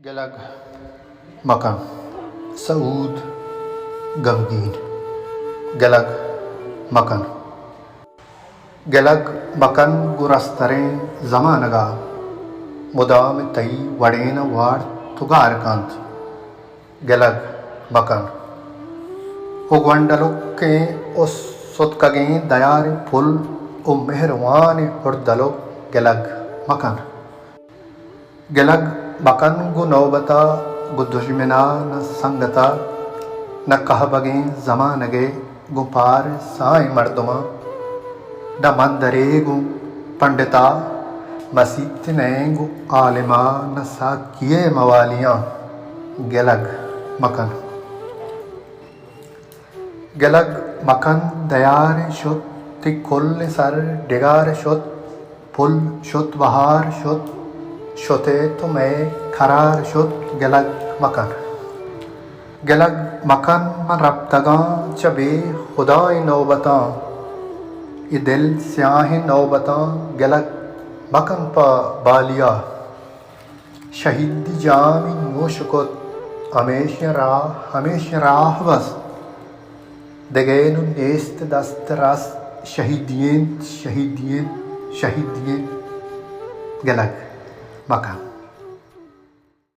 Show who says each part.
Speaker 1: गलग मकान सऊद गमगीन गलग मकान गलग मकन गुरस्तरें जमानगा मुदाम तई वड़ेन वार तुगार कांत गलग मकान उगवंडलुक के उस सुतकगें दयार फुल ओ मेहरवान हुरदलो गलग मकान गलग मकन गु नौबता गु दुश्मना न संगता न कहबगें जमानगे गु पार साए मर्दमा न मंदरे गु पंडिता मसीत ने गु आलिमा न साकिए मवालियाँ गलग मकन गलग मकन दयार शुत तिकुल सर डिगार शुत फुल शुत बहार शुत शुते तुम्हें खरार शुत गलग मकन गलग मकन मन रब्तगा चबे खुदाई नौबता ये दिल स्याह नौबता गलग मकन पा बालिया शहीद जामी नोशकुत हमेश राह बस दगेनु नेस्त दस्त रस शहीदियन गलग मकान।